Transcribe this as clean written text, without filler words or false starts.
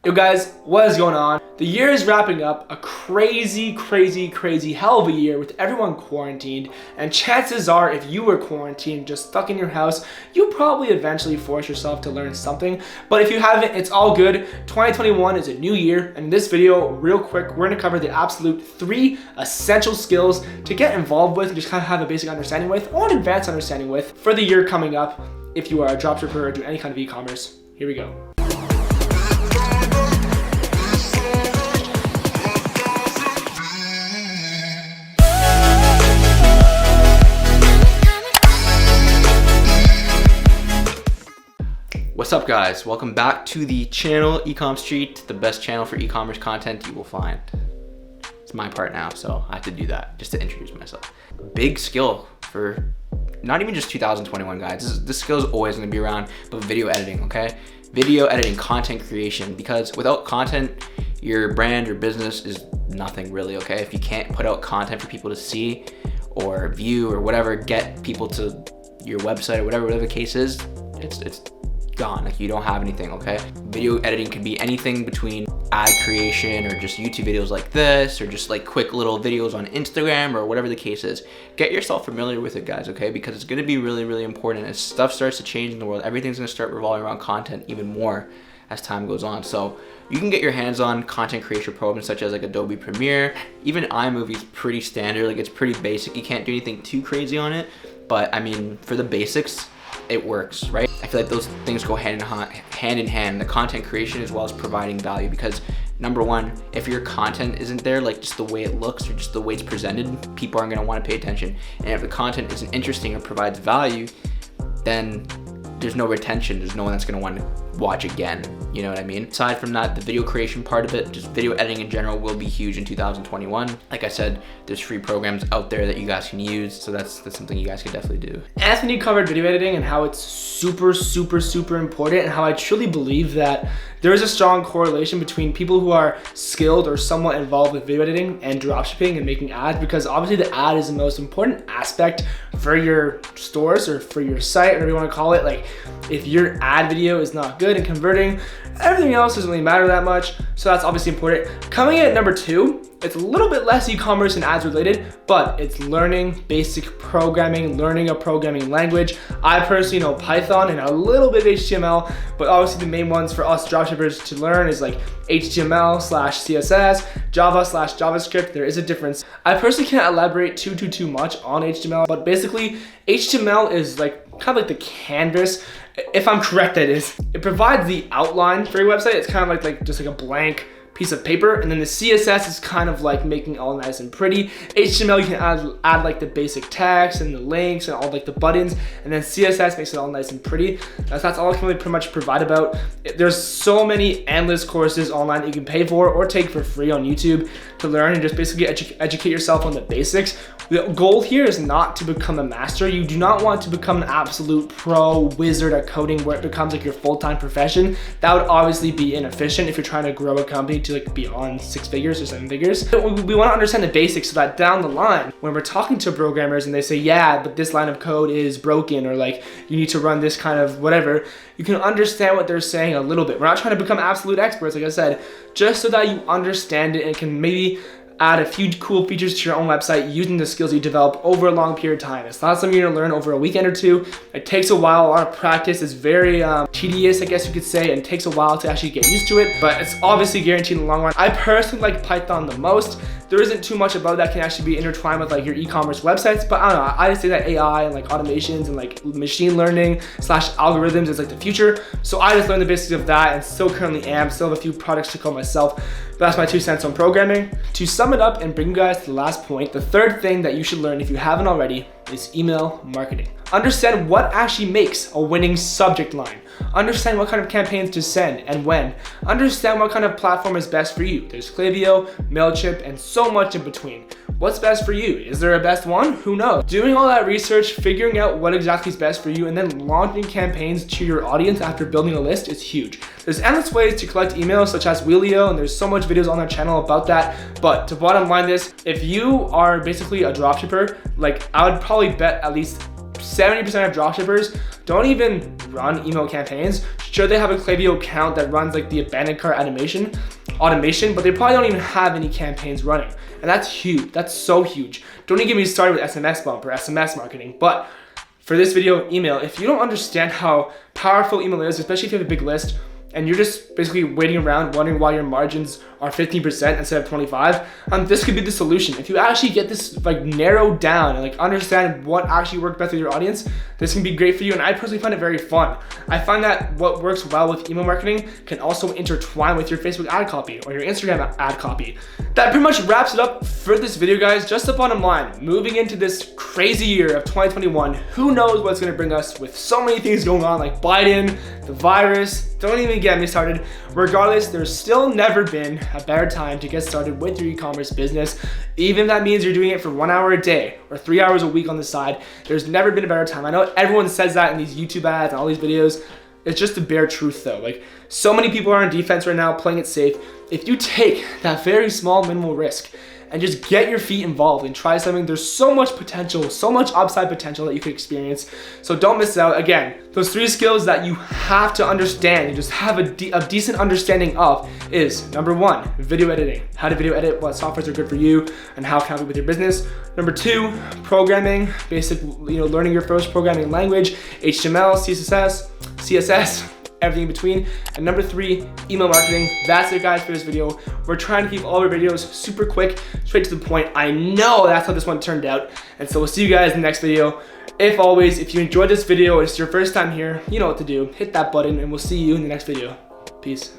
Yo guys, what is going on? The year is wrapping up, a crazy hell of a year with everyone quarantined, and chances are if you were quarantined, just stuck in your house, you probably eventually force yourself to learn something, but if you haven't, it's all good. 2021 is a new year, and in this video, real quick, we're gonna cover the absolute 3 essential skills to get involved with and just kind of have a basic understanding with, or an advanced understanding with, for the year coming up if you are a dropshipper or do any kind of e-commerce. Here we go. What's up guys, welcome back to the channel eCom Street, the best channel for e-commerce content you will find. It's my part now, so I have to do that just to introduce myself. Big skill for not even just 2021 guys, this skill is always going to be around, but video editing, okay? Video editing, content creation, because without content, your brand or business is nothing really, okay? If you can't put out content for people to see or view or whatever, get people to your website or whatever the case is, it's gone. Like, you don't have anything, okay? Video editing can be anything between ad creation or just YouTube videos like this, or just like quick little videos on Instagram or whatever the case is. Get yourself familiar with it guys, okay? Because it's gonna be really important. As stuff starts to change in the world, everything's gonna start revolving around content even more as time goes on. So you can get your hands on content creation programs such as like Adobe Premiere. Even iMovie's pretty standard, like it's pretty basic. You can't do anything too crazy on it, but I mean, for the basics, it works, right? I feel like those things go hand in hand, the content creation as well as providing value, because number one, if your content isn't there, like just the way it looks or just the way it's presented, people aren't gonna wanna pay attention. And if the content isn't interesting or provides value, then there's no retention, there's no one that's gonna want to watch again, you know what I mean? Aside from that, the video creation part of it, just video editing in general will be huge in 2021. Like I said, there's free programs out there that you guys can use, so that's something you guys can definitely do. Anthony covered video editing and how it's super important, and how I truly believe that there is a strong correlation between people who are skilled or somewhat involved with video editing and dropshipping and making ads, because obviously the ad is the most important aspect for your stores or for your site, whatever you want to call it. Like, if your ad video is not good and converting, everything else doesn't really matter that much. So that's obviously important. Coming in at number 2, it's a little bit less e-commerce and ads related, but it's learning basic programming, learning a programming language. I personally know Python and a little bit of HTML, but obviously the main ones for us dropshippers to learn is like HTML/CSS, Java/JavaScript. There is a difference. I personally can't elaborate too much on HTML, but basically HTML is like kind of like the canvas. If I'm correct, that is. It provides the outline for your website. It's kind of like just like a blank piece of paper, and then the CSS is kind of like making it all nice and pretty. HTML, you can add like the basic text and the links and all like the buttons, and then CSS makes it all nice and pretty. That's all I can really pretty much provide about. There's so many endless courses online that you can pay for or take for free on YouTube to learn and just basically educate yourself on the basics. The goal here is not to become a master. You do not want to become an absolute pro wizard at coding where it becomes like your full-time profession. That would obviously be inefficient if you're trying to grow a company to like beyond 6 figures or 7 figures. We want to understand the basics so that down the line, when we're talking to programmers and they say, yeah, but this line of code is broken, or like you need to run this kind of whatever, you can understand what they're saying a little bit. We're not trying to become absolute experts, like I said, just so that you understand it and can maybe add a few cool features to your own website using the skills you develop over a long period of time. It's not something you're gonna learn over a weekend or 2. It takes a while, a lot of practice. It's very tedious, I guess you could say, and takes a while to actually get used to it, but it's obviously guaranteed in the long run. I personally like Python the most. There isn't too much about that can actually be intertwined with like your e-commerce websites, but I don't know, I just say that AI and like automations and like machine learning / algorithms is like the future. So I just learned the basics of that and still currently still have a few products to code myself. But that's my 2 cents on programming. To sum it up and bring you guys to the last point, the third thing that you should learn if you haven't already is email marketing. Understand what actually makes a winning subject line. Understand what kind of campaigns to send and when. Understand what kind of platform is best for you. There's Klaviyo, MailChimp, and so much in between. What's best for you? Is there a best one? Who knows? Doing all that research, figuring out what exactly is best for you, and then launching campaigns to your audience after building a list is huge. There's endless ways to collect emails such as Wheelio, and there's so much videos on our channel about that. But to bottom line this, if you are basically a dropshipper, like I would probably bet at least 70% of dropshippers don't even run email campaigns. Sure, they have a Klaviyo account that runs like the abandoned cart automation, but they probably don't even have any campaigns running. And that's huge. That's so huge. Don't even get me started with SMS bump or SMS marketing. But for this video, email, if you don't understand how powerful email is, especially if you have a big list, and you're just basically waiting around wondering why your margins are 15% instead of 25, this could be the solution. If you actually get this like narrowed down and like understand what actually works best with your audience, this can be great for you. And I personally find it very fun. I find that what works well with email marketing can also intertwine with your Facebook ad copy or your Instagram ad copy. That pretty much wraps it up for this video, guys. Just the bottom line, moving into this crazy year of 2021, who knows what's gonna bring us with so many things going on, like Biden, the virus. Don't even get me started. Regardless, there's still never been a better time to get started with your e-commerce business. Even if that means you're doing it for 1 hour a day or 3 hours a week on the side, there's never been a better time. I know everyone says that in these YouTube ads and all these videos. It's just the bare truth though. Like, so many people are on defense right now, playing it safe. If you take that very small minimal risk and just get your feet involved and try something, there's so much potential, so much upside potential that you could experience. So don't miss out. Again, those 3 skills that you have to understand and just have a decent understanding of is number 1, video editing. How to video edit, what softwares are good for you, and how it can help you with your business. Number 2, programming, basic, learning your first programming language, HTML, CSS, everything in between. And number 3, email marketing. That's it, guys, for this video. We're trying to keep all our videos super quick, straight to the point. I know that's how this one turned out. And so we'll see you guys in the next video. If always, if you enjoyed this video, it's your first time here, you know what to do. Hit that button and we'll see you in the next video. Peace.